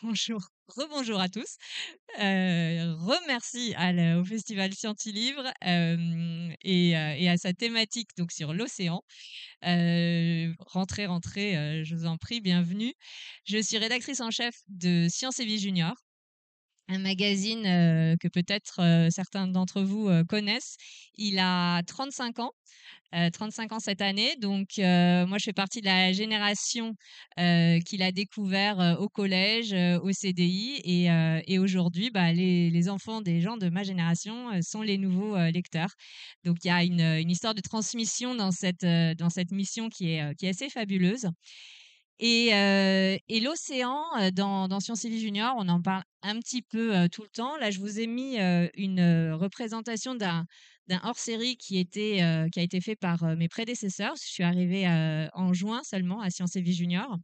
Bonjour, rebonjour à tous. Remercie au Festival Scientilivre et à sa thématique donc sur l'océan. Rentrez, rentrez, je vous en prie, bienvenue. Je suis rédactrice en chef de Science et Vie Junior, un magazine que peut-être certains d'entre vous connaissent. Il a 35 ans. 35 ans cette année. Donc, moi, je fais partie de la génération qu'il a découvert au collège, au CDI. Et aujourd'hui, bah, les enfants des gens de ma génération sont les nouveaux lecteurs. Donc, il y a une histoire de transmission dans cette mission qui est assez fabuleuse. Et l'océan, dans Sciences et Vie Junior, on en parle un petit peu tout le temps. Là, je vous ai mis une représentation d'un hors-série qui a été fait par mes prédécesseurs. Je suis arrivée en juin seulement à Sciences et Vie Junior.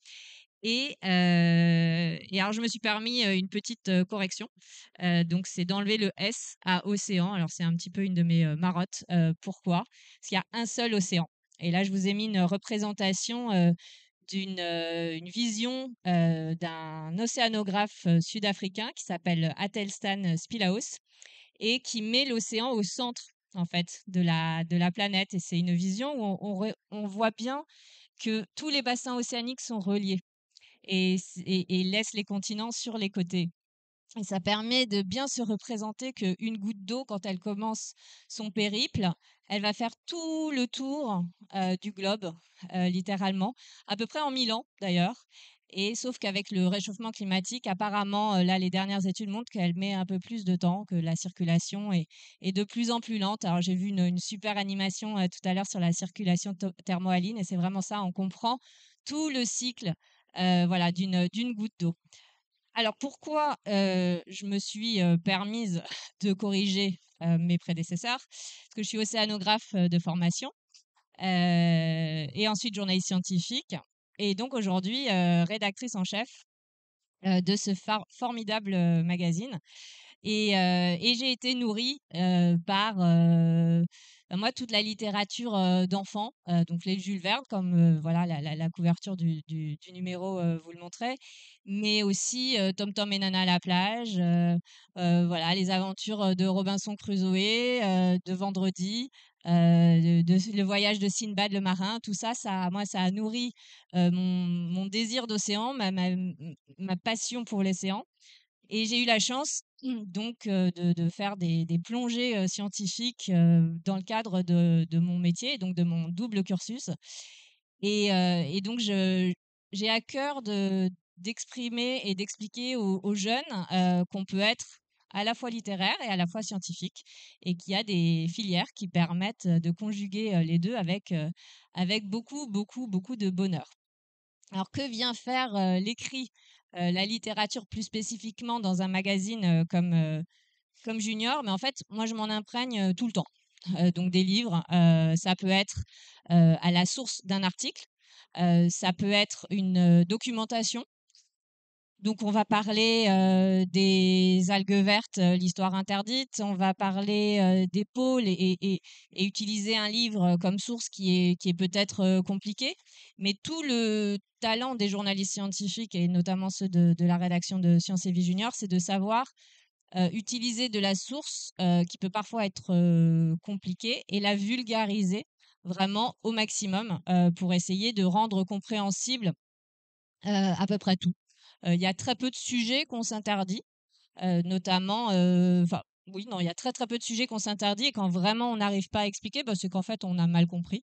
Et alors, je me suis permis une petite correction. Donc, c'est d'enlever le S à océan. Alors, c'est un petit peu une de mes marottes. Pourquoi? Parce qu'il y a un seul océan. Et là, je vous ai mis une représentation une vision d'un océanographe sud-africain qui s'appelle Athelstan Spilaos et qui met l'océan au centre en fait de la planète. Et c'est une vision où on voit bien que tous les bassins océaniques sont reliés et laissent les continents sur les côtés. Et ça permet de bien se représenter qu'une goutte d'eau, quand elle commence son périple, elle va faire tout le tour du globe, littéralement, à peu près en 1000 ans d'ailleurs. Et sauf qu'avec le réchauffement climatique, apparemment, là, les dernières études montrent qu'elle met un peu plus de temps, que la circulation est de plus en plus lente. Alors, j'ai vu une super animation tout à l'heure sur la circulation thermohaline, et c'est vraiment ça, on comprend tout le cycle voilà, d'une goutte d'eau. Alors pourquoi, je me suis, permise de corriger, mes prédécesseurs? Parce que je suis océanographe, de formation, et ensuite journaliste scientifique et donc aujourd'hui, rédactrice en chef, de ce formidable, magazine et j'ai été nourrie, par, bah, moi, toute la littérature, d'enfants, donc les Jules Verne comme, voilà la couverture du numéro, vous le montrait, mais aussi, Tom Tom et Nana à la plage, voilà les aventures, de Robinson Crusoé, de Vendredi, le voyage de Sinbad le marin, tout ça, ça a nourri, mon désir d'océan, ma passion pour l'océan et j'ai eu la chance donc de faire des plongées scientifiques dans le cadre de mon métier, et donc de mon double cursus. Et donc, j'ai à cœur d'exprimer et d'expliquer aux jeunes qu'on peut être à la fois littéraire et à la fois scientifique, et qu'il y a des filières qui permettent de conjuguer les deux avec beaucoup, beaucoup, beaucoup de bonheur. Alors, que vient faire l'écrit, la littérature plus spécifiquement dans un magazine comme Junior? Mais en fait, moi, je m'en imprègne tout le temps. Donc, des livres, ça peut être à la source d'un article, ça peut être une documentation. Donc, on va parler des algues vertes, l'histoire interdite. On va parler des pôles et utiliser un livre comme source qui est peut-être compliqué. Mais tout le talent des journalistes scientifiques et notamment ceux de la rédaction de Sciences et Vie Junior, c'est de savoir utiliser de la source qui peut parfois être compliquée et la vulgariser vraiment au maximum pour essayer de rendre compréhensible à peu près tout. Il y a très peu de sujets qu'on s'interdit, notamment, enfin, oui, non, il y a très, très peu de sujets qu'on s'interdit et quand vraiment on n'arrive pas à expliquer, bah, c'est qu'en fait, on a mal compris.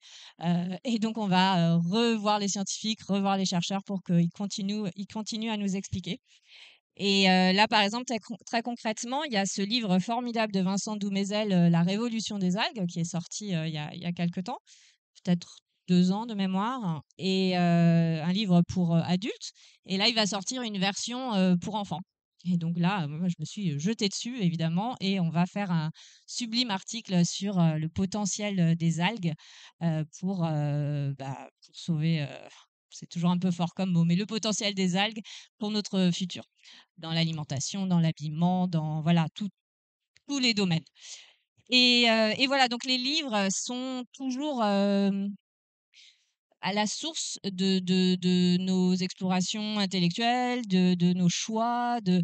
Et donc on va, revoir les scientifiques, revoir les chercheurs pour qu'ils continuent à nous expliquer. Et là, par exemple, très concrètement, il y a ce livre formidable de Vincent Doumézel, La révolution des algues, qui est sorti, il y a quelque temps, peut-être 2 ans de mémoire et un livre pour, adultes et là, il va sortir une version, pour enfants et donc là, moi, je me suis jetée dessus évidemment et on va faire un sublime article sur, le potentiel, des algues, pour sauver, c'est toujours un peu fort comme mot, mais le potentiel des algues pour notre futur, dans l'alimentation, dans l'habillement, dans voilà, tous les domaines et voilà, donc les livres sont toujours, à la source de nos explorations intellectuelles, de nos choix, de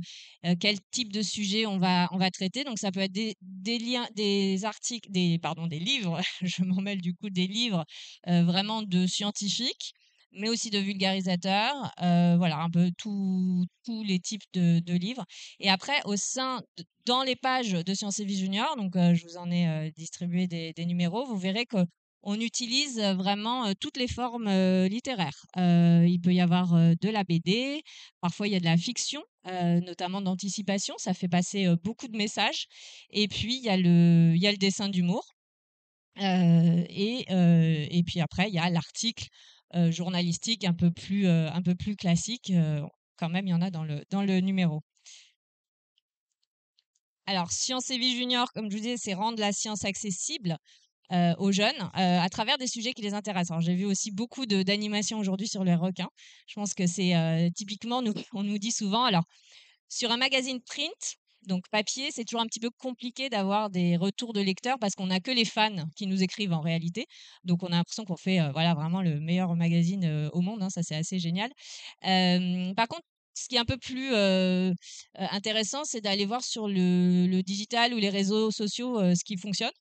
quel type de sujet on va traiter. Donc ça peut être des liens, des articles, des livres, je m'en mêle du coup, des livres vraiment de scientifiques, mais aussi de vulgarisateurs, voilà, un peu tous les types de livres. Et après, dans les pages de Sciences et Vie Junior, donc je vous en ai distribué des numéros, vous verrez que on utilise vraiment toutes les formes littéraires. Il peut y avoir de la BD, parfois il y a de la fiction, notamment d'anticipation, ça fait passer beaucoup de messages. Et puis il y a le dessin d'humour. Et puis après, il y a l'article journalistique un peu plus classique. Quand même, il y en a dans le numéro. Alors, Science et Vie Junior, comme je vous disais, c'est rendre la science accessible aux jeunes à travers des sujets qui les intéressent. Alors, j'ai vu aussi beaucoup d'animations aujourd'hui sur les requins. Je pense que c'est typiquement, on nous dit souvent, alors, sur un magazine print, donc papier, c'est toujours un petit peu compliqué d'avoir des retours de lecteurs parce qu'on n'a que les fans qui nous écrivent en réalité. Donc, on a l'impression qu'on fait voilà, vraiment le meilleur magazine au monde, hein. Ça, c'est assez génial. Par contre, ce qui est un peu plus intéressant, c'est d'aller voir sur le digital ou les réseaux sociaux ce qui fonctionne.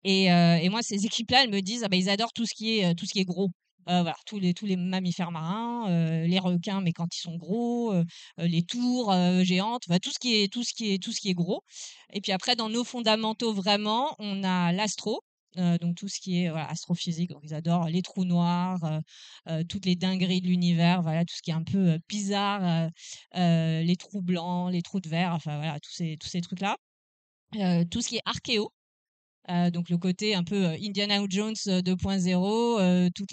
Et moi, ces équipes-là, elles me disent, ah bah, ils adorent tout ce qui est gros. Voilà, tous les mammifères marins, les requins, mais quand ils sont gros, les tours géantes, enfin, tout ce qui est gros. Et puis après, dans nos fondamentaux, vraiment, on a l'astro, donc tout ce qui est voilà, astrophysique. Donc ils adorent les trous noirs, toutes les dingueries de l'univers, voilà, tout ce qui est un peu bizarre, les trous blancs, les trous de verre, enfin voilà, tous ces trucs-là. Tout ce qui est archéo. Donc le côté un peu Indiana Jones 2.0, toutes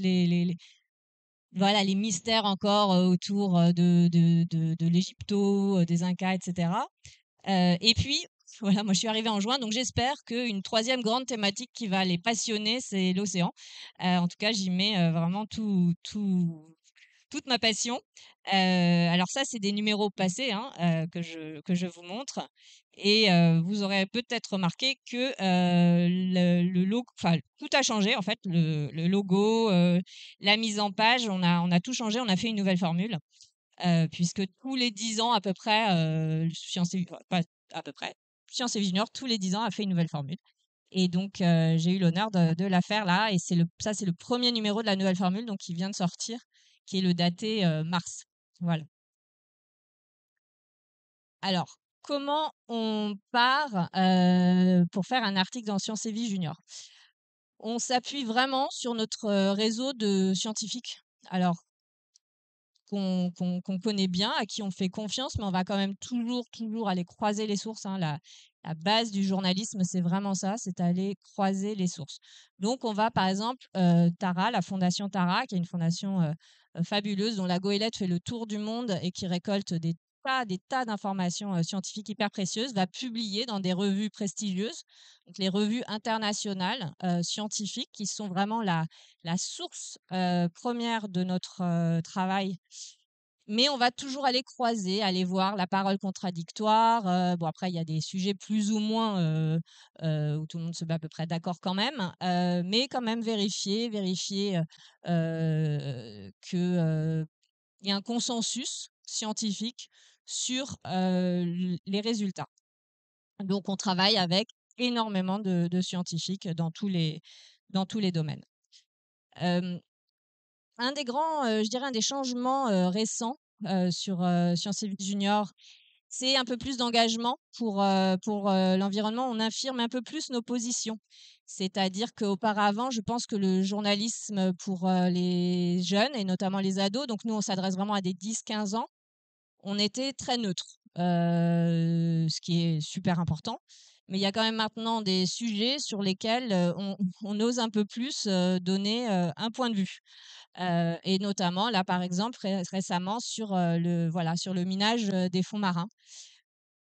voilà, les mystères encore autour de l'Égypto, des Incas, etc. Et puis, voilà, moi je suis arrivée en juin, donc j'espère qu'une troisième grande thématique qui va les passionner, c'est l'océan. En tout cas, j'y mets vraiment toute ma passion. Alors ça, c'est des numéros passés hein, que je vous montre. Et vous aurez peut-être remarqué que le logo, enfin, tout a changé en fait. Le logo, la mise en page, on a tout changé. On a fait une nouvelle formule puisque tous les 10 ans à peu près, Sciences et enfin, pas à peu près, Sciences et Vie Junior, tous les 10 ans a fait une nouvelle formule. Et donc, j'ai eu l'honneur de la faire là. Et c'est le premier numéro de la nouvelle formule, donc qui vient de sortir, qui est le daté mars. Voilà. Alors, comment on part pour faire un article dans Sciences et Vie Junior? On s'appuie vraiment sur notre réseau de scientifiques. Alors, qu'on connaît bien, à qui on fait confiance, mais on va quand même toujours, toujours aller croiser les sources, hein. La base du journalisme, c'est vraiment ça, c'est aller croiser les sources. Donc, on va, par exemple, Tara, la fondation Tara, qui est une fondation fabuleuse, dont la goélette fait le tour du monde et qui récolte des tas d'informations scientifiques hyper précieuses, va publier dans des revues prestigieuses, donc les revues internationales scientifiques, qui sont vraiment la source première de notre travail. Mais on va toujours aller croiser, aller voir la parole contradictoire. Bon, après, il y a des sujets plus ou moins où tout le monde se met à peu près d'accord quand même, mais quand même vérifier qu'il y a un consensus scientifique sur les résultats. Donc, on travaille avec énormément de scientifiques dans tous les domaines. Euh, un des grands, je dirais un des changements, récents, sur, Sciences et Vie Junior, c'est un peu plus d'engagement pour l'environnement. On affirme un peu plus nos positions. C'est-à-dire qu'auparavant, je pense que le journalisme pour, les jeunes et notamment les ados, donc nous, on s'adresse vraiment à des 10-15 ans, on était très neutre, ce qui est super important. Mais il y a quand même maintenant des sujets sur lesquels, on ose un peu plus, donner, un point de vue. Et notamment là, par exemple, récemment sur, sur le minage, des fonds marins.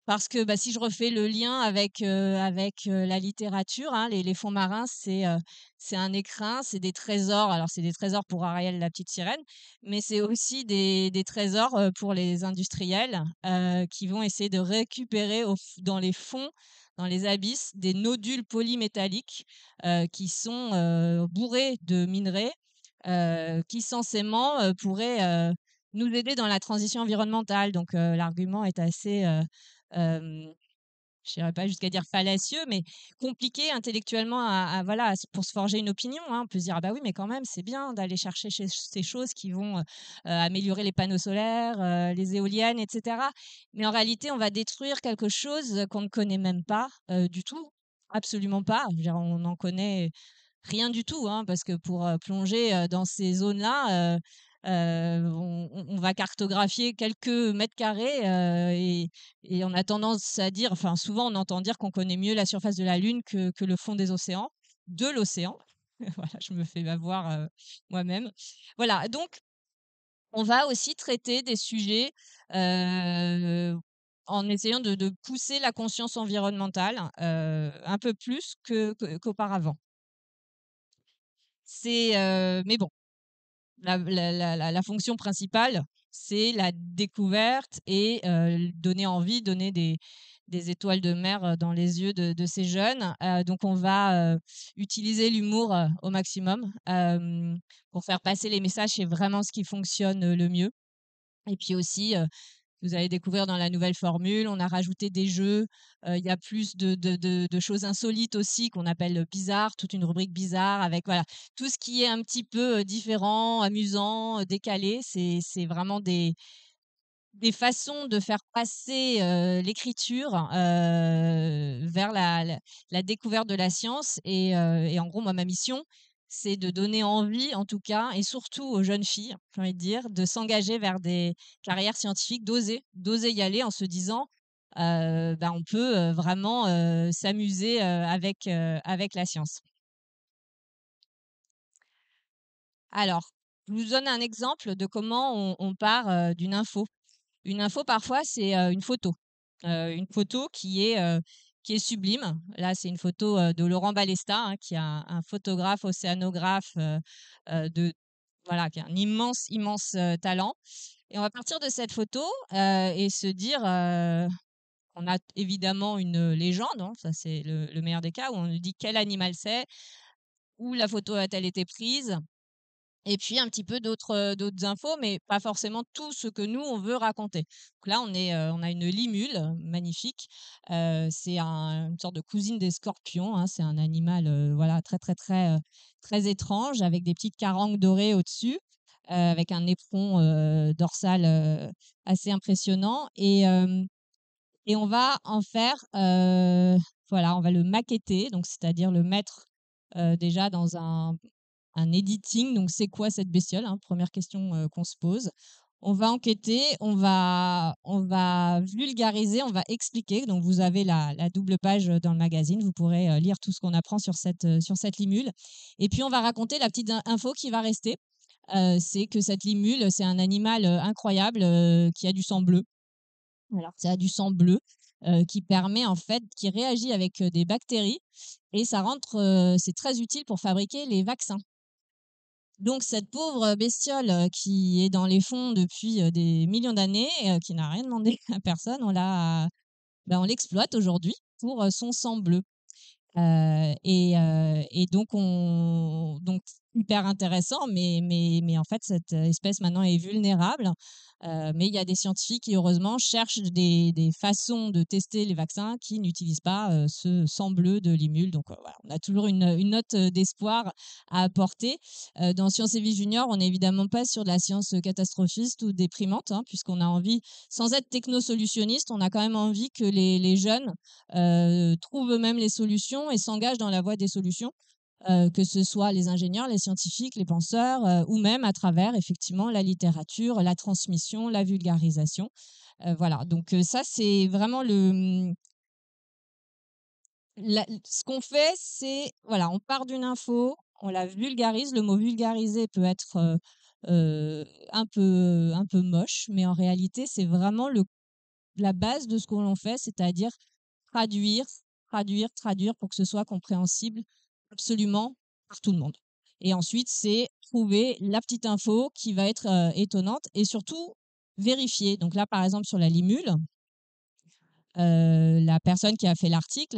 Parce que, bah, si je refais le lien avec la littérature, hein, les fonds marins, c'est un écrin, c'est des trésors. Alors c'est des trésors pour Ariel, la petite sirène, mais c'est aussi des trésors, pour les industriels, qui vont essayer de récupérer dans les fonds, dans les abysses, des nodules polymétalliques, qui sont, bourrés de minerais, qui censément, pourraient, nous aider dans la transition environnementale. Donc l'argument est assez, hem je n'irai pas jusqu'à dire fallacieux, mais compliqué intellectuellement à voilà, pour se forger une opinion, hein. On peut se dire: «Ah bah oui, mais quand même, c'est bien d'aller chercher ces choses qui vont, améliorer les panneaux solaires, les éoliennes et cetera». Mais en réalité, on va détruire quelque chose qu'on ne connaît même pas, du tout, absolument pas. Je veux dire, on n'en connaît rien du tout, hein, parce que pour, plonger, dans ces zones-là, on va cartographier quelques mètres carrés, et on a tendance à dire, enfin souvent on entend dire qu'on connaît mieux la surface de la Lune que le fond des océans, de l'océan. Voilà, je me fais avoir, moi-même. Voilà, donc on va aussi traiter des sujets, en essayant de pousser la conscience environnementale, un peu plus qu'auparavant. Mais bon, la fonction principale, c'est la découverte et donner envie, donner des étoiles de mer, dans les yeux de ces jeunes. Donc on va, utiliser l'humour, au maximum, pour faire passer les messages. C'est vraiment ce qui fonctionne, le mieux. Et puis aussi, vous allez découvrir dans la nouvelle formule, on a rajouté des jeux, il y a plus de choses insolites aussi qu'on appelle, bizarres, toute une rubrique bizarre avec voilà, tout ce qui est un petit peu, différent, amusant, décalé. C'est vraiment des façons de faire passer, l'écriture, vers la découverte de la science et en gros, moi, ma mission, c'est de donner envie, en tout cas et surtout aux jeunes filles, j'ai envie de dire, de s'engager vers des carrières scientifiques, d'oser y aller en se disant, bah, on peut, vraiment, s'amuser, avec la science. Alors, je vous donne un exemple de comment on part, d'une info. Une info parfois, c'est, une photo qui est sublime. Là, c'est une photo, de Laurent Balesta, hein, qui est un photographe océanographe, de voilà, qui a un immense, immense, talent et on va partir de cette photo, et se dire, on a évidemment une légende, hein, ça c'est le meilleur des cas, où on nous dit quel animal c'est, où la photo a-t-elle été prise et puis un petit peu d'autres infos, mais pas forcément tout ce que nous, on veut raconter. Donc là, on a une limule magnifique, c'est une sorte de cousine des scorpions, hein. C'est un animal, voilà, très, très, très, très étrange avec des petites carangues dorées au-dessus, avec un éperon, dorsal, assez impressionnant et on va en faire, voilà, on va le maqueter, donc c'est-à-dire le mettre, déjà dans un editing, donc c'est quoi cette bestiole, hein? 1re question, qu'on se pose. On va enquêter, on va vulgariser, on va expliquer. Donc vous avez la double page, dans le magazine. Vous pourrez, lire tout ce qu'on apprend sur cette limule et puis on va raconter la petite in info qui va rester. C'est que cette limule, c'est un animal, incroyable, qui a du sang bleu. Alors ça a du sang bleu, qui permet en fait qui réagit avec, des bactéries et ça rentre, c'est très utile pour fabriquer les vaccins. Donc cette pauvre bestiole, qui est dans les fonds depuis, des millions d'années, qui n'a rien demandé à personne, on l'exploite aujourd'hui pour, son sang bleu. Et donc hyper intéressant, mais en fait, cette espèce maintenant est vulnérable. Mais il y a des scientifiques qui, heureusement, cherchent des façons de tester les vaccins qui n'utilisent pas, ce sang bleu de Limule. Donc, voilà, on a toujours une note, d'espoir à apporter. Dans Science et Vie Junior, on n'est évidemment pas sur de la science, catastrophiste ou déprimante, hein, puisqu'on a envie sans être technosolutionniste, on a quand même envie que les jeunes, trouvent eux-mêmes les solutions et s'engagent dans la voie des solutions, que ce soit les ingénieurs, les scientifiques, les penseurs, ou même à travers effectivement la littérature, la transmission, la vulgarisation. Voilà, donc ça c'est vraiment ce qu'on fait, c'est voilà, on part d'une info, on la vulgarise. Le mot vulgariser peut être, un peu moche, mais en réalité, c'est vraiment la base de ce que l'on fait, c'est-à-dire traduire, traduire, traduire pour que ce soit compréhensible absolument par tout le monde. Et ensuite, c'est trouver la petite info qui va être, étonnante et surtout vérifier. Donc là, par exemple, sur la limule, la personne qui a fait l'article,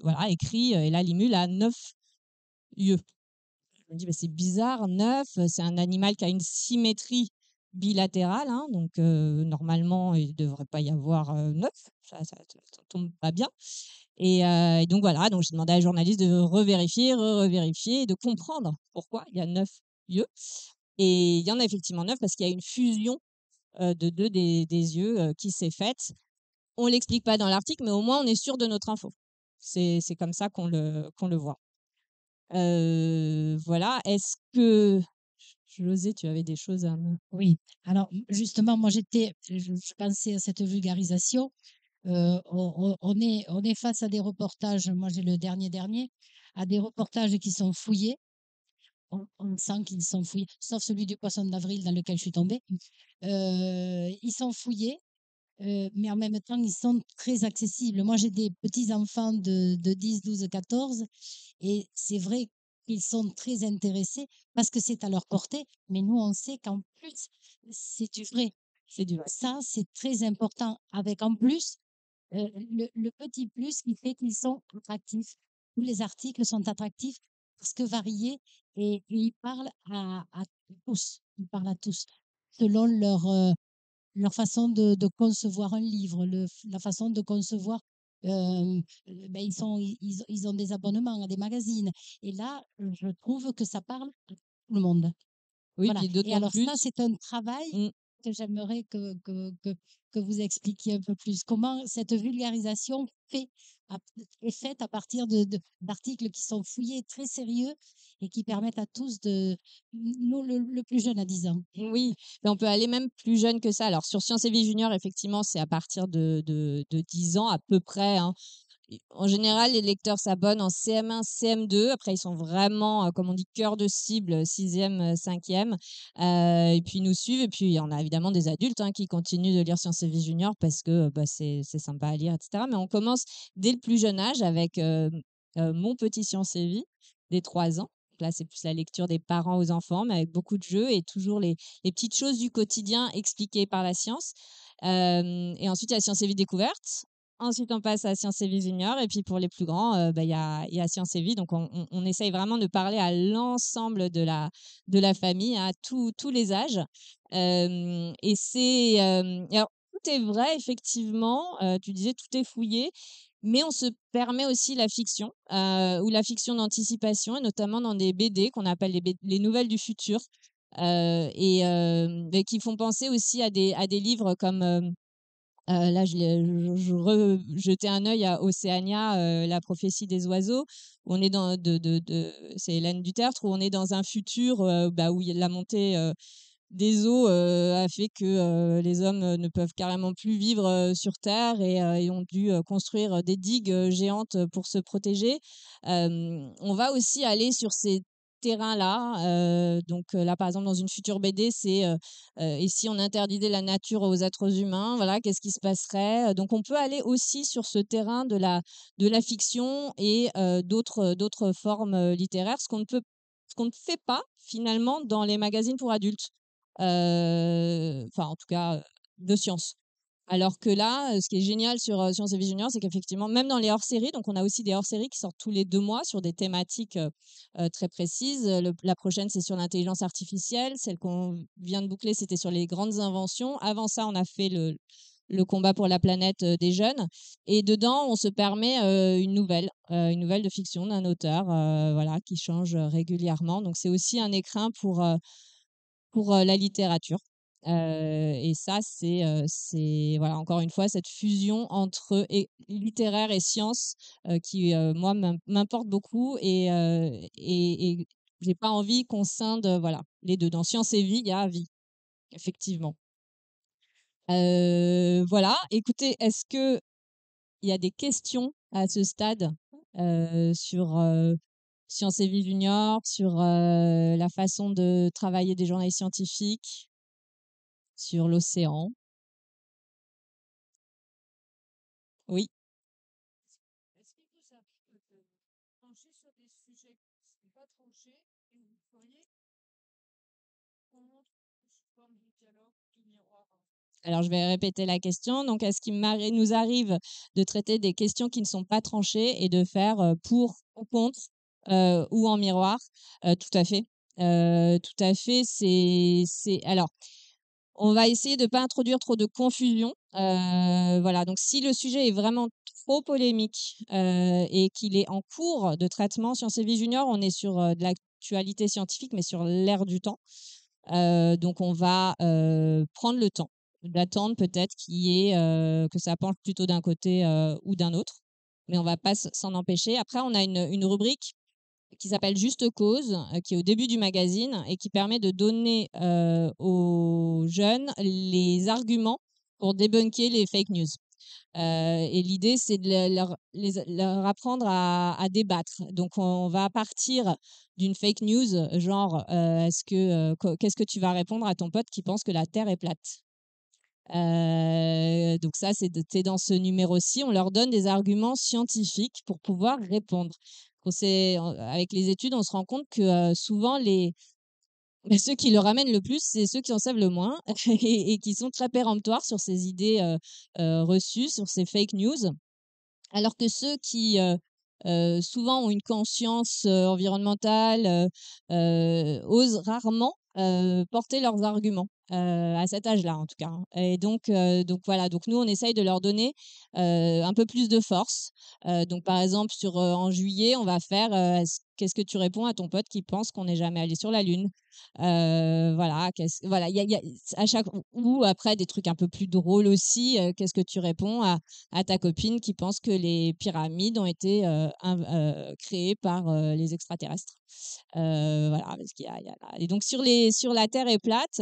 voilà, écrit, et la limule a 9 yeux. Je me dis: «Bah, c'est bizarre, 9, c'est un animal qui a une symétrie bilatérale, hein, donc normalement, il ne devrait pas y avoir, 9, ça tombe pas bien» et donc voilà, donc j'ai demandé à la journaliste de revérifier, revérifier et de comprendre pourquoi il y a 9 yeux et il y en a effectivement 9 parce qu'il y a une fusion, de 2 des yeux, qui s'est faite. On l'explique pas dans l'article, mais au moins on est sûr de notre info. C'est comme ça qu'on le voit. Voilà. Est-ce que José, tu avais des choses à me Oui. Alors, justement, moi, je pensais à cette vulgarisation. On est face à des reportages, moi j'ai le dernier, à des reportages qui sont fouillés. On sent qu'ils sont fouillés, sauf celui du poisson d'avril dans lequel je suis tombée. Ils sont fouillés, mais en même temps, ils sont très accessibles. Moi, j'ai des petits-enfants de 10, 12, 14, et c'est vrai qu'ils sont très intéressés parce que c'est à leur portée, mais nous, on sait qu'en plus, c'est du vrai. c'est du vrai. Ça, c'est très important. Avec en plus, le petit plus qui fait qu'ils sont attractifs. Tous les articles sont attractifs parce que variés et ils parlent à tous. Ils parlent à tous selon leur façon de concevoir un livre, la façon de concevoir. Ben, ils ont des abonnements à des magazines. Et là, je trouve que ça parle à tout le monde. Oui, Voilà. puis Et d'autant alors ça, plus c'est un travail mmh. que j'aimerais que vous expliquiez un peu plus. Comment cette vulgarisation est faite à partir d'articles qui sont fouillés, très sérieux et qui permettent à tous nous, le plus jeune à 10 ans. Oui, mais on peut aller même plus jeune que ça. Alors sur Sciences et Vie Junior, effectivement, c'est à partir de 10 ans à peu près, hein. En général, les lecteurs s'abonnent en CM1, CM2. Après, ils sont vraiment, comme on dit, cœur de cible, 6e, 5e. Et puis ils nous suivent. Et puis, il y en a évidemment des adultes, hein, qui continuent de lire Sciences et Vie Junior parce que bah, c'est sympa à lire, etc. Mais on commence dès le plus jeune âge avec Mon petit Sciences et Vie, des 3 ans. Donc là, c'est plus la lecture des parents aux enfants, mais avec beaucoup de jeux et toujours les petites choses du quotidien expliquées par la science. Et ensuite, il y a Sciences et Vie découverte. Ensuite, on passe à Sciences et Vie junior et puis pour les plus grands, bah, il y a Sciences et Vie. Donc on essaye vraiment de parler à l'ensemble de la famille, à tous les âges. Et alors tout est vrai effectivement, tu disais tout est fouillé, mais on se permet aussi la fiction, ou la fiction d'anticipation et notamment dans des BD qu'on appelle les nouvelles du futur, et qui font penser aussi à des livres comme, là, jetais un œil à Océania, la prophétie des oiseaux, où on est dans c'est Hélène Dutertre, où on est dans un futur, bah, où il y a la montée, des eaux, a fait que, les hommes, ne peuvent carrément plus vivre, sur terre et ont dû, construire, des digues, géantes, pour se protéger. On va aussi aller sur ces terrains-là, donc là, par exemple, dans une future BD, c'est, «Et si on interdisait la nature aux êtres humains?» Voilà, qu'est-ce qui se passerait? Donc on peut aller aussi sur ce terrain de la fiction et d'autres formes, littéraires, ce qu'on ne fait pas finalement dans les magazines pour adultes. Enfin, en tout cas, de sciences. Alors que là, ce qui est génial sur, Sciences et Vie Junior, c'est qu'effectivement, même dans les hors-séries, donc on a aussi des hors-séries qui sortent tous les 2 mois sur des thématiques, très précises. La prochaine, c'est sur l'intelligence artificielle. Celle qu'on vient de boucler, c'était sur les grandes inventions. Avant ça, on a fait le combat pour la planète, des jeunes et dedans, on se permet, une nouvelle de fiction d'un auteur, voilà, qui change, régulièrement. Donc c'est aussi un écrin pour la littérature. Et ça, c'est voilà, encore une fois, cette fusion entre littéraire et science, qui, moi, m'importe beaucoup et j'ai pas envie qu'on scinde, voilà, les 2. Dans science et vie, il y a vie, effectivement. Voilà, écoutez, est-ce qu'il y a des questions à ce stade, sur, Sciences et Vie Junior, sur, la façon de travailler des journalistes scientifiques? Sur l'océan. Oui. Est-ce qu'il vous arrive de trancher sur des sujets qui ne sont pas tranchés et vous feriez contre sous forme de dialogue, de miroir? Alors, je vais répéter la question. Donc, est-ce qu'il nous arrive de traiter des questions qui ne sont pas tranchées et de faire pour ou contre ou en miroir? Tout à fait. Tout à fait. Alors, on va essayer de pas introduire trop de confusion. Voilà, donc si le sujet est vraiment trop polémique, et qu'il est en cours de traitement, Sciences et Vie Junior, on est sur, de l'actualité scientifique, mais sur l'air du temps. Donc on va, prendre le temps d'attendre peut-être que ça penche plutôt d'un côté, ou d'un autre, mais on va pas s'en empêcher. Après, on a une rubrique qui s'appelle Juste cause, qui est au début du magazine et qui permet de donner, aux jeunes les arguments pour débunker les fake news. Et l'idée, c'est de leur apprendre à débattre. Donc on va partir d'une fake news, genre, qu'est-ce que tu vas répondre à ton pote qui pense que la Terre est plate? Donc ça, c'est dans ce numéro-ci, on leur donne des arguments scientifiques pour pouvoir répondre. Avec les études, on se rend compte que, souvent ceux qui le ramènent le plus, c'est ceux qui en savent le moins et qui sont très péremptoires sur ces idées, reçues, sur ces fake news. Alors que ceux qui, souvent ont une conscience, environnementale, osent rarement, porter leurs arguments, à cet âge-là en tout cas, hein. Et donc voilà, donc nous on essaye de leur donner, un peu plus de force. Donc par exemple en juillet, on va faire, qu'est-ce que tu réponds à ton pote qui pense qu'on n'est jamais allé sur la lune? Voilà, il y a à chaque ou après des trucs un peu plus drôles aussi, qu'est-ce que tu réponds à ta copine qui pense que les pyramides ont été créées par les extraterrestres. Voilà, parce et donc sur la Terre est plate,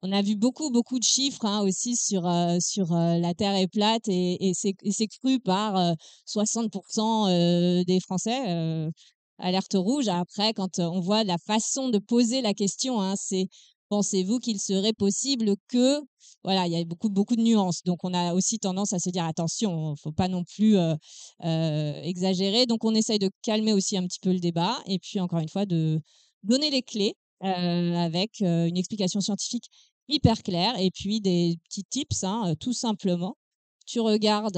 on a vu beaucoup, beaucoup de chiffres hein, aussi sur la Terre est plate et c'est cru par 60% des Français. Alerte rouge. Après, quand on voit la façon de poser la question, hein, c'est pensez-vous qu'il serait possible que voilà, il y a beaucoup, beaucoup de nuances. Donc, on a aussi tendance à se dire attention, faut pas non plus exagérer. Donc, on essaye de calmer aussi un petit peu le débat et puis, encore une fois, de donner les clés avec une explication scientifique hyper claire et puis des petits tips, hein, tout simplement. Tu regardes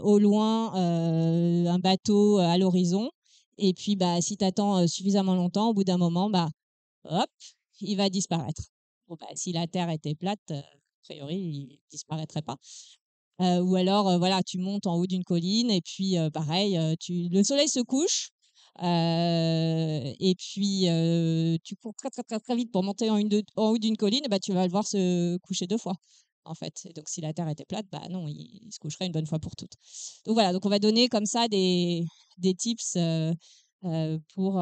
au loin un bateau à l'horizon et puis bah, si tu attends suffisamment longtemps, au bout d'un moment, bah, hop, il va disparaître. Bon, bah, si la Terre était plate, a priori, il disparaîtrait pas. Ou alors, voilà, tu montes en haut d'une colline et puis pareil, le soleil se couche et puis tu cours très, très, très, très vite pour monter en haut d'une colline, et bah, tu vas le voir se coucher 2 fois, en fait. Et donc si la Terre était plate, bah non, il se coucherait une bonne fois pour toutes. Donc voilà, donc on va donner comme ça des tips, pour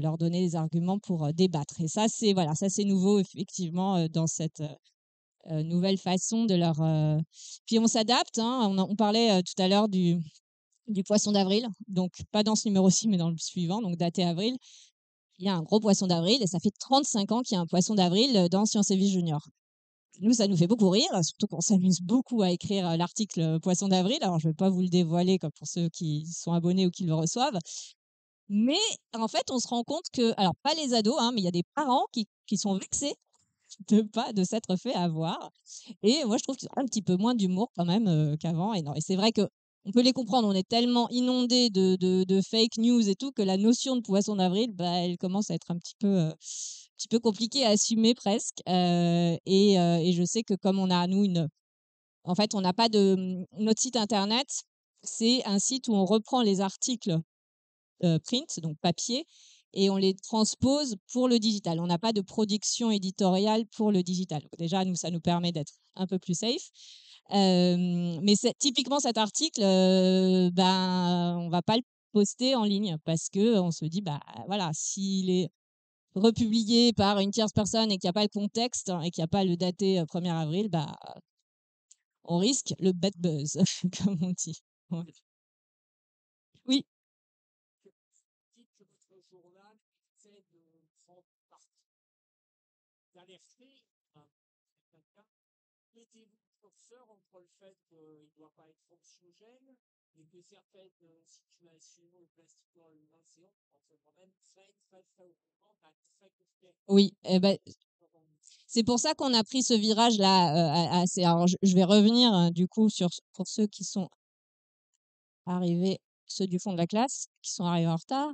leur donner des arguments pour, débattre. Et ça, c'est voilà, ça c'est nouveau effectivement, dans cette, nouvelle façon de leur, puis on s'adapte, hein. On parlait, tout à l'heure du poisson d'avril, donc pas dans ce numéro-ci, mais dans le suivant, donc daté avril. Il y a un gros poisson d'avril et ça fait 35 ans qu'il y a un poisson d'avril, dans Sciences et Vie Junior. Nous, ça nous fait beaucoup rire, surtout qu'on s'amuse beaucoup à écrire, l'article, poisson d'avril. Alors je vais pas vous le dévoiler comme pour ceux qui sont abonnés ou qui le reçoivent. Mais en fait, on se rend compte que alors pas les ados, hein, mais il y a des parents qui sont vexés de s'être fait avoir. Et moi, je trouve qu'ils ont un petit peu moins d'humour quand même qu'avant. Et non, et c'est vrai que on peut les comprendre. On est tellement inondé de fake news et tout que la notion de poisson d'avril, bah, elle commence à être un petit peu compliquée à assumer presque. Et je sais que comme on a nous en fait, on n'a pas notre site internet. C'est un site où on reprend les articles print, donc papier, et on les transpose pour le digital. On n'a pas de production éditoriale pour le digital. Donc déjà, nous, ça nous permet d'être un peu plus safe. Mais typiquement cet article, ben, on va pas le poster en ligne parce que on se dit, bah voilà, s'il est republié par une tierce personne et qu'il n'y a pas le contexte hein, et qu'il n'y a pas le daté 1er avril, bah, on risque le bad buzz, comme on dit. Voilà. Oui. Dites que votre journal essaie de prendre parti, d'alerter certains cas. Mettez-vous curseur entre le fait qu'il ne doit pas être anxiogène et que certaines situations, le plastique dans l'océan, en ce moment très, très, très au courant, très compliqué. Oui, eh ben, c'est pour ça qu'on a pris ce virage-là. Alors, je vais revenir du coup pour ceux qui sont arrivés, ceux du fond de la classe, qui sont arrivés en retard.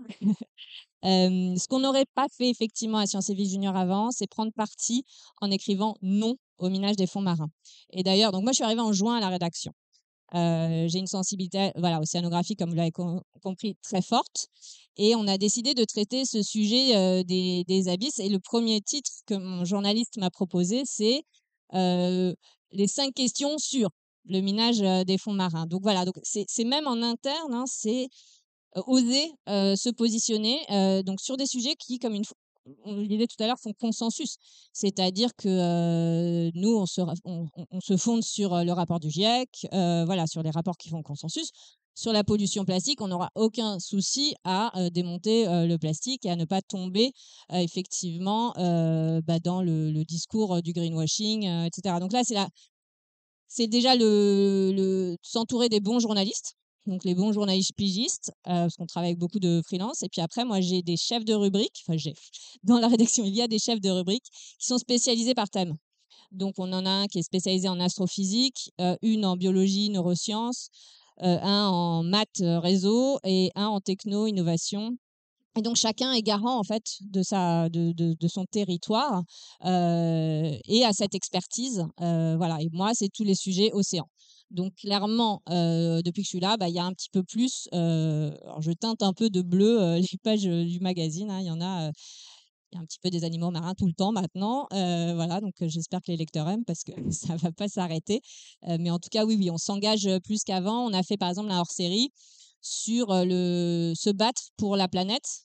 Ce qu'on n'aurait pas fait effectivement à Sciences et Vie Junior avant, c'est prendre parti en écrivant non au minage des fonds marins. Et d'ailleurs, donc moi je suis arrivée en juin à la rédaction. J'ai une sensibilité voilà, océanographique, comme vous l'avez compris, très forte. Et on a décidé de traiter ce sujet des abysses. Et le premier titre que mon journaliste m'a proposé, c'est les 5 questions sur le minage des fonds marins. Donc voilà, donc c'est même en interne, hein, c'est oser se positionner donc sur des sujets qui, comme on le disait tout à l'heure, font consensus. C'est-à-dire que nous, on se fonde sur le rapport du GIEC, voilà, sur les rapports qui font consensus. Sur la pollution plastique, on n'aura aucun souci à démonter le plastique et à ne pas tomber effectivement dans le discours du greenwashing, etc. Donc là, c'est déjà s'entourer des bons journalistes, donc les bons journalistes pigistes, parce qu'on travaille avec beaucoup de freelance. Et puis après, moi, j'ai des chefs de rubrique. Enfin, dans la rédaction, il y a des chefs de rubrique qui sont spécialisés par thème. Donc, on en a un qui est spécialisé en astrophysique, une en biologie, neurosciences, un en maths, réseau et un en techno, innovation. Et donc chacun est garant en fait de son territoire et à cette expertise. Voilà. Et moi, c'est tous les sujets océan. Donc clairement, depuis que je suis là, il y a un petit peu plus. Alors je teinte un peu de bleu les pages du magazine, hein. Il y a un petit peu des animaux marins tout le temps maintenant. Voilà, donc j'espère que les lecteurs aiment parce que ça va pas s'arrêter. Mais en tout cas, oui, on s'engage plus qu'avant. On a fait par exemple un hors-série sur se battre pour la planète.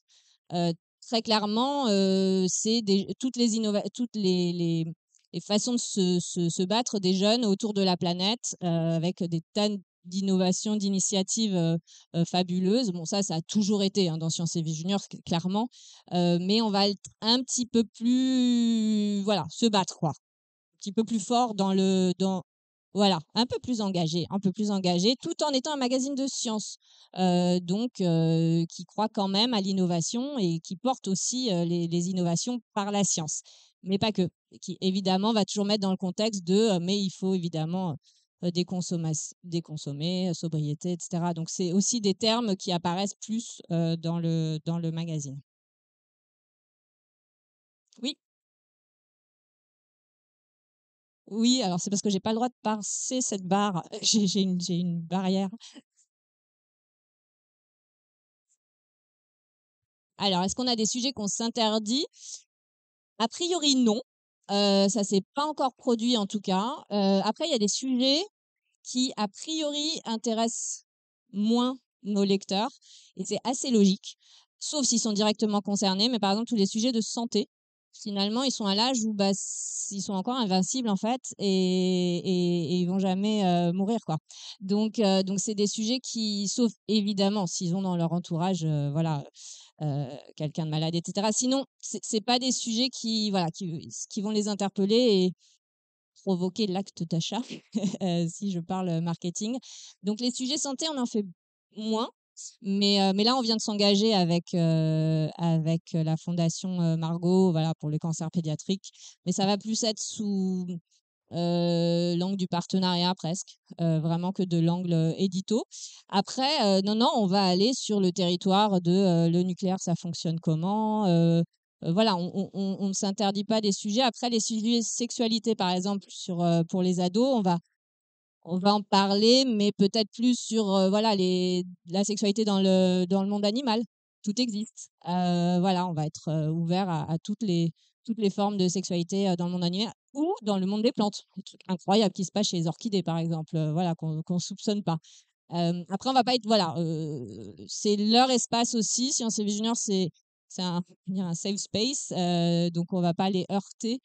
Euh, Très clairement, c'est toutes les façons de se battre des jeunes autour de la planète avec des tas d'innovations, d'initiatives fabuleuses. Bon, ça a toujours été hein, dans Sciences et Vie Junior, clairement. Mais on va être un petit peu plus, voilà, se battre, quoi. Un petit peu plus fort voilà, un peu plus engagé, tout en étant un magazine de science, donc qui croit quand même à l'innovation et qui porte aussi les innovations par la science, mais pas que. Qui évidemment va toujours mettre dans le contexte mais il faut évidemment déconsommer, sobriété, etc. Donc c'est aussi des termes qui apparaissent plus dans le magazine. Oui. Oui, alors c'est parce que j'ai pas le droit de passer cette barre. J'ai une barrière. Alors, est-ce qu'on a des sujets qu'on s'interdit? A priori, non. Ça s'est pas encore produit en tout cas. Après, il y a des sujets qui, a priori, intéressent moins nos lecteurs et c'est assez logique, sauf s'ils sont directement concernés. Mais par exemple, tous les sujets de santé, finalement, ils sont à l'âge où ils sont encore invincibles en fait et ils vont jamais mourir quoi. Donc c'est des sujets qui, sauf évidemment s'ils ont dans leur entourage, voilà, quelqu'un de malade, etc. Sinon, c'est pas des sujets voilà, qui vont les interpeller et provoquer l'acte d'achat, si je parle marketing. Donc les sujets santé, on en fait moins. Mais là, on vient de s'engager avec la Fondation Margot, voilà, pour les cancers pédiatriques. Mais ça va plus être sous l'angle du partenariat presque, vraiment que de l'angle édito. Après, non, on va aller sur le territoire de le nucléaire, ça fonctionne comment voilà, on ne s'interdit pas des sujets. Après, les sujets sexualité, par exemple, pour les ados, on va en parler, mais peut-être plus sur voilà, la sexualité dans le monde animal. Tout existe. Voilà, on va être ouvert à toutes les formes de sexualité dans le monde animal ou dans le monde des plantes. Des trucs incroyables qui se passent chez les orchidées, par exemple, voilà, qu'on ne soupçonne pas. Après, on va pas être. Voilà, c'est leur espace aussi. Sciences et Vie Junior, c'est un safe space, donc on va pas les heurter.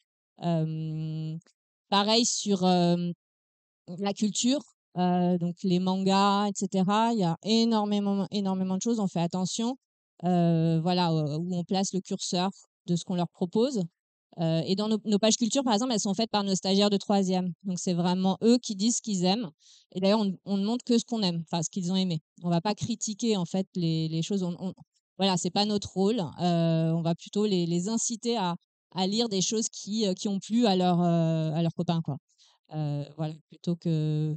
Pareil sur la culture, donc les mangas, etc. Il y a énormément, énormément de choses. On fait attention, voilà, où on place le curseur de ce qu'on leur propose. Et dans nos pages culture, par exemple, elles sont faites par nos stagiaires de troisième. Donc, c'est vraiment eux qui disent ce qu'ils aiment. Et d'ailleurs, on ne montre que ce qu'on aime, enfin, ce qu'ils ont aimé. On va pas critiquer, en fait, les choses. Voilà, c'est pas notre rôle. On va plutôt les inciter à lire des choses qui ont plu à leurs copains, quoi. Voilà, plutôt que.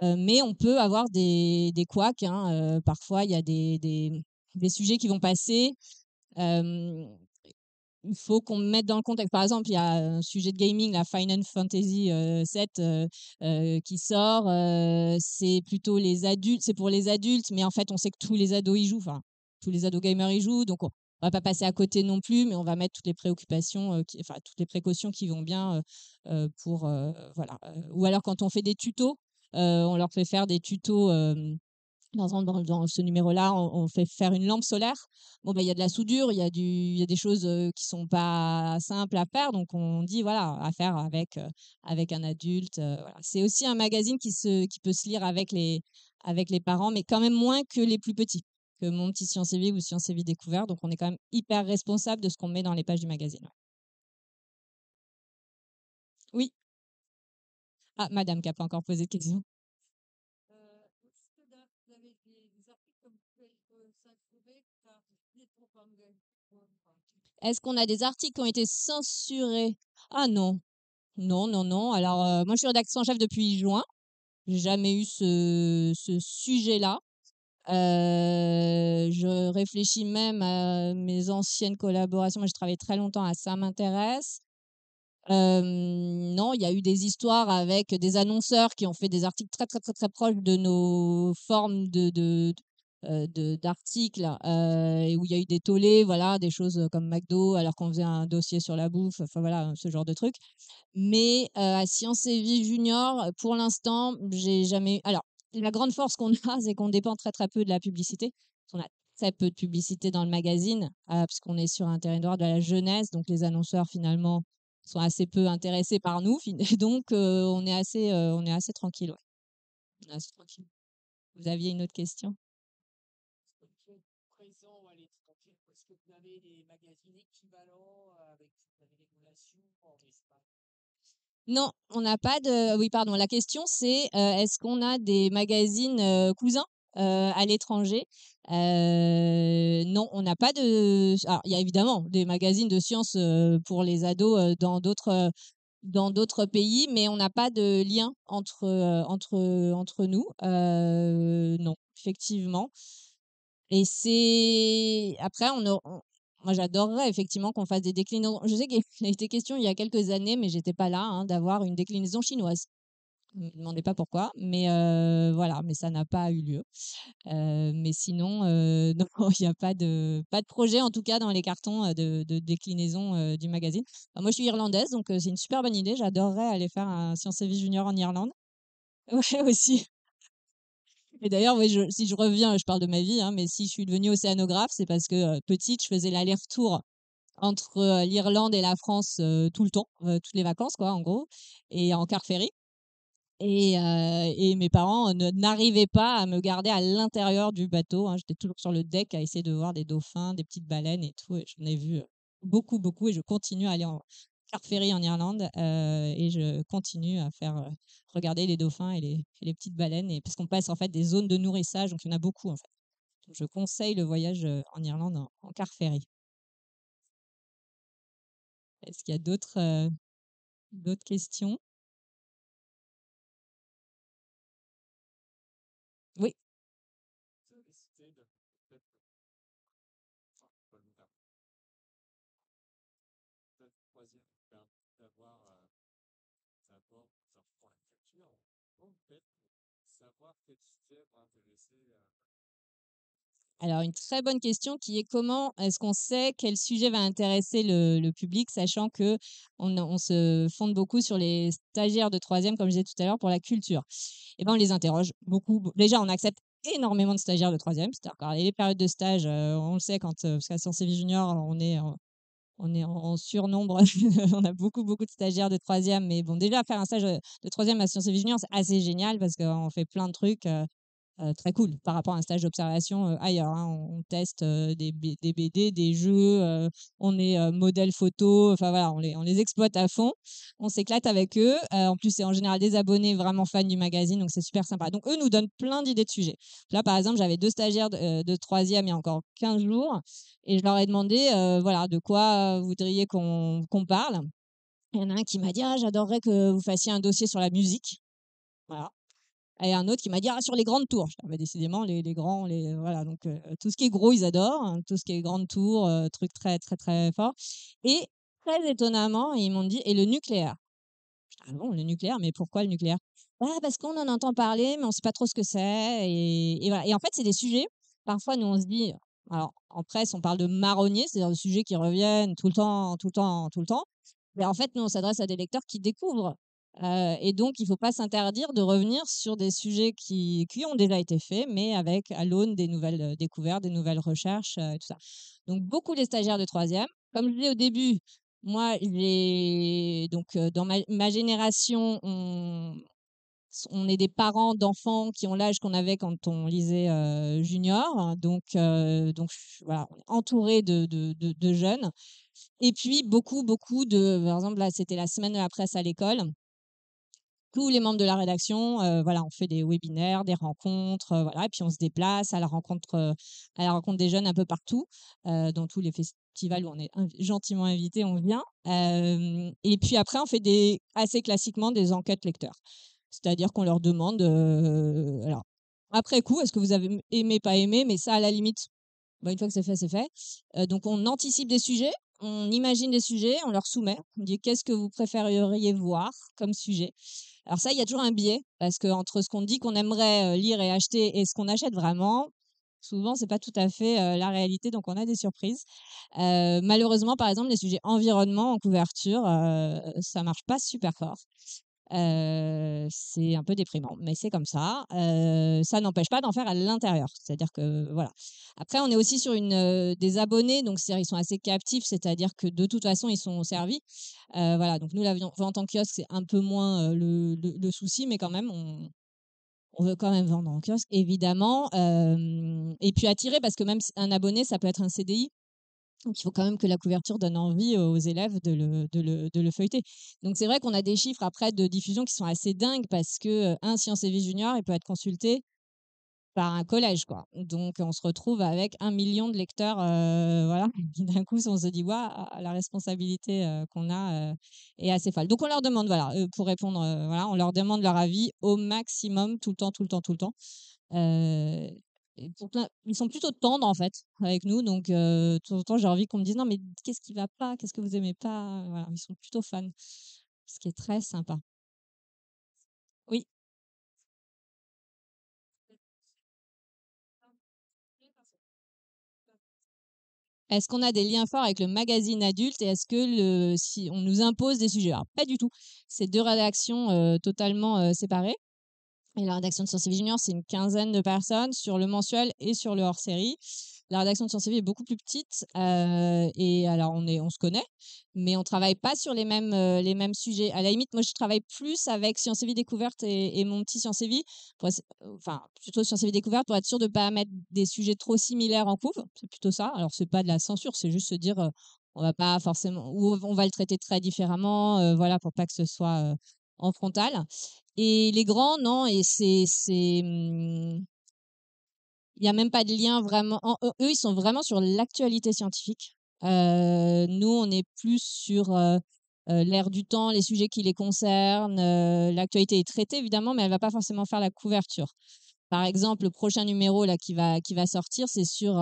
Mais on peut avoir des couacs, hein. Parfois, il y a des sujets qui vont passer il faut qu'on mette dans le contexte. Par exemple, il y a un sujet de gaming, la Final Fantasy 7 qui sort. C'est plutôt les adultes, c'est pour les adultes, mais en fait, on sait que tous les ados y jouent. Enfin, tous les ados gamers y jouent, donc on va pas passer à côté non plus, mais on va mettre toutes les préoccupations, enfin toutes les précautions qui vont bien pour voilà. Ou alors quand on fait des tutos, on leur fait faire des tutos. Par exemple, dans ce numéro-là, on fait faire une lampe solaire. Bon, ben, il y a de la soudure, il y a des choses qui sont pas simples à faire. Donc, on dit, voilà, à faire avec un adulte. Voilà. C'est aussi un magazine qui peut se lire avec les parents, mais quand même moins que les plus petits, que Mon Petit Science et Vie ou Science et Vie Découvert. Donc, on est quand même hyper responsable de ce qu'on met dans les pages du magazine. Ouais. Oui. Ah, madame qui n'a pas encore posé de question. Est-ce que là, vous avez des articles comme vous pouvez censurer car il est trop anglais? Est-ce qu'on a des articles qui ont été censurés? Ah non, non, non, non. Alors, moi, je suis rédactrice en chef depuis juin. J'ai jamais eu ce sujet-là. Je réfléchis même à mes anciennes collaborations. Moi, j'ai travaillé très longtemps à Ça m'intéresse. Non, il y a eu des histoires avec des annonceurs qui ont fait des articles très, très, très, très proches de nos formes d'articles, et où il y a eu des tollés, voilà, des choses comme McDo, alors qu'on faisait un dossier sur la bouffe, enfin voilà, ce genre de trucs. Mais à Science et Vie Junior, pour l'instant, j'ai jamais. Alors, la grande force qu'on a, c'est qu'on dépend très très peu de la publicité. On a très peu de publicité dans le magazine, puisqu'on est sur un territoire de la jeunesse, donc les annonceurs finalement sont assez peu intéressés par nous, donc on est assez tranquille. Ouais. On est assez tranquille. Vous aviez une autre question? Présent à l'étranger, est-ce que vous avez des magazines équivalents avec des régulations en Espagne? Non, on n'a pas de. Oui, pardon. La question, c'est est-ce qu'on a des magazines cousins à l'étranger? Non, on n'a pas de. Alors, il y a évidemment des magazines de sciences pour les ados dans d'autres pays, mais on n'a pas de lien entre nous. Non, effectivement. Et c'est après, moi j'adorerais effectivement qu'on fasse des déclinaisons. Je sais qu'il a été question il y a quelques années, mais j'étais pas là, hein, d'avoir une déclinaison chinoise. Ne me demandez pas pourquoi, mais voilà, mais ça n'a pas eu lieu. Mais sinon, non, il n'y a pas de projet en tout cas dans les cartons de déclinaison du magazine. Enfin, moi, je suis irlandaise, donc c'est une super bonne idée. J'adorerais aller faire un Science et Vie Junior en Irlande. Ouais, aussi. Et d'ailleurs, ouais, si je reviens, je parle de ma vie, hein, mais si je suis devenue océanographe, c'est parce que petite, je faisais l'aller-retour entre l'Irlande et la France tout le temps, toutes les vacances, quoi, en gros, et en car ferry. Et mes parents n'arrivaient pas à me garder à l'intérieur du bateau, hein. J'étais toujours sur le deck à essayer de voir des dauphins, des petites baleines et tout. Et j'en ai vu beaucoup, beaucoup. Et je continue à aller en car ferry en Irlande et je continue à faire regarder les dauphins et les petites baleines. Et parce qu'on passe en fait des zones de nourrissage, donc il y en a beaucoup en fait. Donc, je conseille le voyage en Irlande en car ferry. Est-ce qu'il y a d'autres questions? Oui. Décider de peut-être troisième d'avoir d'abord pour la culture, peut-être savoir quel sujet va intéresser. Alors, une très bonne question qui est comment est-ce qu'on sait quel sujet va intéresser le public, sachant que on se fonde beaucoup sur les stagiaires de troisième, comme je disais tout à l'heure, pour la culture. Eh ben, on les interroge beaucoup. Déjà, on accepte énormément de stagiaires de troisième. C'est-à-dire que les périodes de stage, on le sait quand, parce qu'à Sciences et Vie Junior, on est en surnombre. On a beaucoup, beaucoup de stagiaires de troisième. Mais bon, déjà, faire un stage de troisième à Sciences et Vie Junior, c'est assez génial parce qu'on fait plein de trucs. Très cool par rapport à un stage d'observation ailleurs. Hein. On teste des BD, des jeux, on est modèle photo, enfin voilà, on les exploite à fond. On s'éclate avec eux. En plus, c'est en général des abonnés vraiment fans du magazine, donc c'est super sympa. Donc eux nous donnent plein d'idées de sujets. Là, par exemple, j'avais 2 stagiaires de troisième il y a encore 15 jours et je leur ai demandé voilà, de quoi vous voudriez qu'on parle. Il y en a un qui m'a dit ah, j'adorerais que vous fassiez un dossier sur la musique. Voilà. Et un autre qui m'a dit: «Ah, sur les grandes tours». Je dis: «Ah bah, décidément les grands, voilà, donc tout ce qui est gros, ils adorent, hein, tout ce qui est grandes tours, trucs très, très, très forts et très étonnamment, ils m'ont dit: «Et le nucléaire?» «Ah bon, le nucléaire? Mais pourquoi le nucléaire?» «Ah, parce qu'on en entend parler, mais on sait pas trop ce que c'est» et voilà et en fait, c'est des sujets, parfois, nous, on se dit alors, en presse, on parle de marronniers, c'est-à-dire de sujets qui reviennent tout le temps, tout le temps, tout le temps. Mais en fait, nous, on s'adresse à des lecteurs qui découvrent, et donc il faut pas s'interdire de revenir sur des sujets qui ont déjà été faits, mais avec à l'aune des nouvelles, découvertes, des nouvelles recherches, et tout ça. Donc beaucoup les stagiaires de troisième. Comme je disais au début, moi, j'ai donc dans ma génération, on est des parents d'enfants qui ont l'âge qu'on avait quand on lisait, junior, donc voilà, on est entourés de jeunes et puis beaucoup, beaucoup de par exemple, là, c'était la semaine de la presse à l'école. Tous les membres de la rédaction, voilà, on fait des webinaires, des rencontres, voilà et puis on se déplace à la rencontre des jeunes un peu partout, dans tous les festivals où on est gentiment invité, on vient, et puis après on fait assez classiquement des enquêtes lecteurs. C'est-à-dire qu'on leur demande, alors après coup, est-ce que vous avez aimé, pas aimé? Mais ça, à la limite, bah, une fois que c'est fait, c'est fait. Donc on anticipe des sujets, on imagine des sujets, on leur soumet. On dit: «Qu'est-ce que vous préféreriez voir comme sujet?» Alors ça, il y a toujours un biais parce qu'entre ce qu'on dit qu'on aimerait, lire et acheter et ce qu'on achète vraiment, souvent, c'est pas tout à fait, la réalité, donc on a des surprises. Malheureusement, par exemple, les sujets environnement en couverture, ça marche pas super fort. C'est un peu déprimant, mais c'est comme ça. Ça n'empêche pas d'en faire à l'intérieur. C'est-à-dire que voilà. Après, on est aussi sur des abonnés, donc c'est-à-dire ils sont assez captifs, c'est-à-dire que de toute façon, ils sont servis. Voilà, donc nous, la vente en kiosque, c'est un peu moins, le souci, mais quand même, on veut quand même vendre en kiosque, évidemment. Et puis attirer, parce que même un abonné, ça peut être un CDI. Donc, il faut quand même que la couverture donne envie aux élèves de le feuilleter. Donc, c'est vrai qu'on a des chiffres après de diffusion qui sont assez dingues parce que un Sciences et Vie Junior, il peut être consulté par un collège, quoi. Donc, on se retrouve avec 1 million de lecteurs, voilà. Et d'un coup, on se dit, waouh, la responsabilité qu'on a est assez folle. Donc, on leur demande, voilà, pour répondre, voilà, on leur demande leur avis au maximum, tout le temps, tout le temps, tout le temps. Heu et pour plein ils sont plutôt tendres, en fait, avec nous, donc de temps en temps, j'ai envie qu'on me dise: «Non, mais qu'est-ce qui va pas? Qu'est-ce que vous aimez pas?» Voilà, ils sont plutôt fans, ce qui est très sympa. Oui. Est-ce qu'on a des liens forts avec le magazine adulte et est-ce que si on nous impose des sujets? Alors pas du tout. C'est 2 rédactions, totalement, séparées. Et la rédaction de Sciences et Vie Junior, c'est une quinzaine de personnes sur le mensuel et sur le hors-série. La rédaction de Sciences et Vie est beaucoup plus petite, et alors on se connaît, mais on travaille pas sur les mêmes sujets. À la limite, moi, je travaille plus avec Sciences et Vie Découverte et mon petit Sciences et Vie, enfin, plutôt Sciences et Vie Découverte pour être sûr de pas mettre des sujets trop similaires en couve. C'est plutôt ça. Alors, c'est pas de la censure, c'est juste se dire, on va pas forcément ou on va le traiter très différemment, voilà, pour pas que ce soit, en frontal. Et les grands, non, et il y a même pas de lien vraiment. Eux, ils sont vraiment sur l'actualité scientifique. Nous, on est plus sur l'air du temps, les sujets qui les concernent. L'actualité est traitée, évidemment, mais elle va pas forcément faire la couverture. Par exemple, le prochain numéro là qui va sortir, c'est sur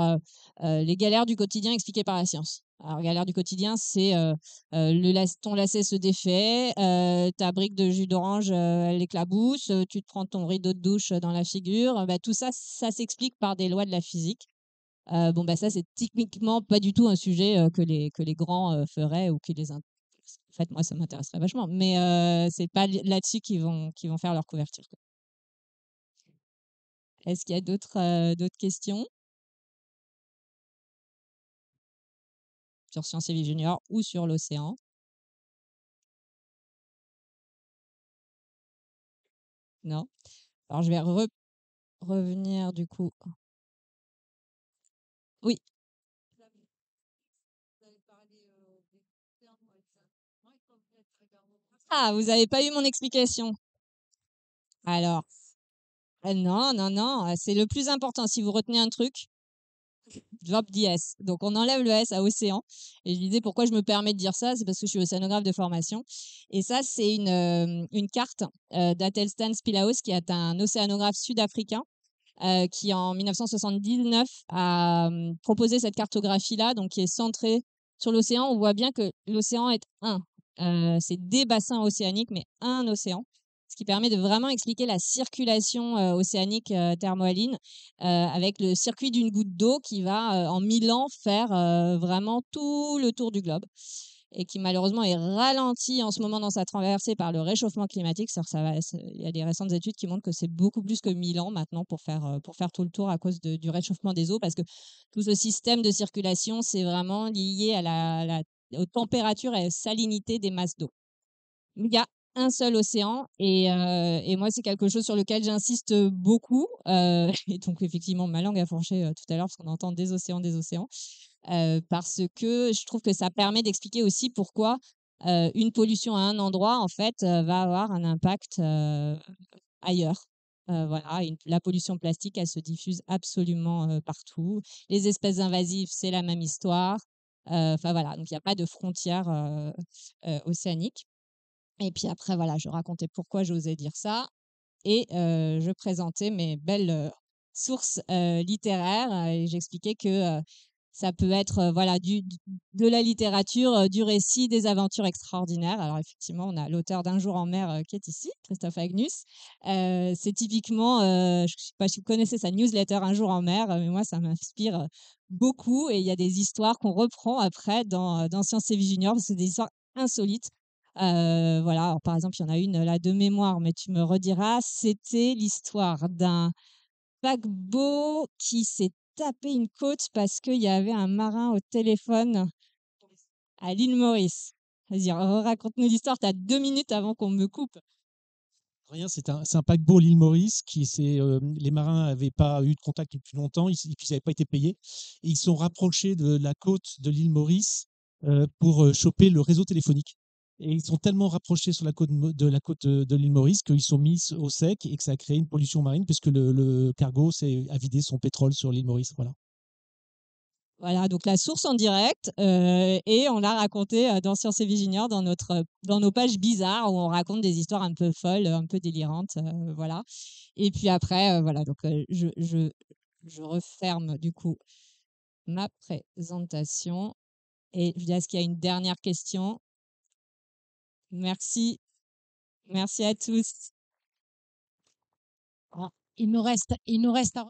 les galères du quotidien expliquées par la science. Alors, galères du quotidien, c'est ton lacet se défait, ta brique de jus d'orange, elle éclabousse, tu te prends ton rideau de douche dans la figure. Bah, tout ça, ça s'explique par des lois de la physique. Bon, bah, ça, c'est typiquement pas du tout un sujet que les grands feraient ou qui les intéresse. En fait, moi, ça m'intéresserait vachement, mais c'est pas là-dessus qu'ils vont faire leur couverture. Est-ce qu'il y a d'autres questions sur Sciences et Vie Junior ou sur l'océan? Non? Alors je vais revenir du coup. Oui. Ah, vous n'avez pas eu mon explication. Alors, non, non, non, c'est le plus important. Si vous retenez un truc, drop the S. Donc, on enlève le S à océan. Et je disais pourquoi je me permets de dire ça, c'est parce que je suis océanographe de formation. Et ça, c'est une carte d'Athelstan Spilhaus, qui est un océanographe sud-africain qui, en 1979, a proposé cette cartographie-là, donc qui est centrée sur l'océan. On voit bien que l'océan est un. C'est des bassins océaniques, mais un océan. Ce qui permet de vraiment expliquer la circulation océanique thermohaline avec le circuit d'une goutte d'eau qui va, en 1000 ans, faire vraiment tout le tour du globe et qui malheureusement est ralenti en ce moment dans sa traversée par le réchauffement climatique. Il y a des récentes études qui montrent que c'est beaucoup plus que 1000 ans maintenant pour faire tout le tour à cause du réchauffement des eaux, parce que tout ce système de circulation, c'est vraiment lié aux températures et à la salinité des masses d'eau. Il y a un seul océan et moi, c'est quelque chose sur lequel j'insiste beaucoup. Et donc, effectivement, ma langue a fourché tout à l'heure parce qu'on entend des océans, parce que je trouve que ça permet d'expliquer aussi pourquoi une pollution à un endroit, en fait, va avoir un impact ailleurs. Voilà, la pollution plastique, elle se diffuse absolument partout. Les espèces invasives, c'est la même histoire. Enfin voilà, donc il n'y a pas de frontières océaniques. Et puis après, voilà, je racontais pourquoi j'osais dire ça et je présentais mes belles sources littéraires et j'expliquais que ça peut être voilà, de la littérature, du récit, des aventures extraordinaires. Alors effectivement, on a l'auteur d'Un jour en mer qui est ici, Christophe Agnus. C'est typiquement, je ne sais pas si vous connaissez sa newsletter Un jour en mer, mais moi, ça m'inspire beaucoup et il y a des histoires qu'on reprend après dans Sciences et Vie Junior, parce que c'est des histoires insolites. Voilà, alors, par exemple, il y en a une là de mémoire, mais tu me rediras, c'était l'histoire d'un paquebot qui s'est tapé une côte parce qu'il y avait un marin au téléphone à l'île Maurice. Vas-y, raconte-nous l'histoire, tu as 2 minutes avant qu'on me coupe. Rien, c'est un paquebot l'île Maurice les marins n'avaient pas eu de contact depuis longtemps, puis ils n'avaient pas été payés. Et ils sont rapprochés de la côte de l'île Maurice pour choper le réseau téléphonique. Et ils sont tellement rapprochés sur de la côte de l'île Maurice qu'ils sont mis au sec et que ça a créé une pollution marine puisque le cargo a vidé son pétrole sur l'île Maurice. Voilà. Voilà, donc la source en direct, et on l'a raconté dans Sciences et Vie Junior, dans nos pages bizarres où on raconte des histoires un peu folles, un peu délirantes, voilà. Et puis après, voilà, donc je referme du coup ma présentation et je dis est-ce qu'il y a une dernière question? Merci. Merci à tous. Ah, il nous reste à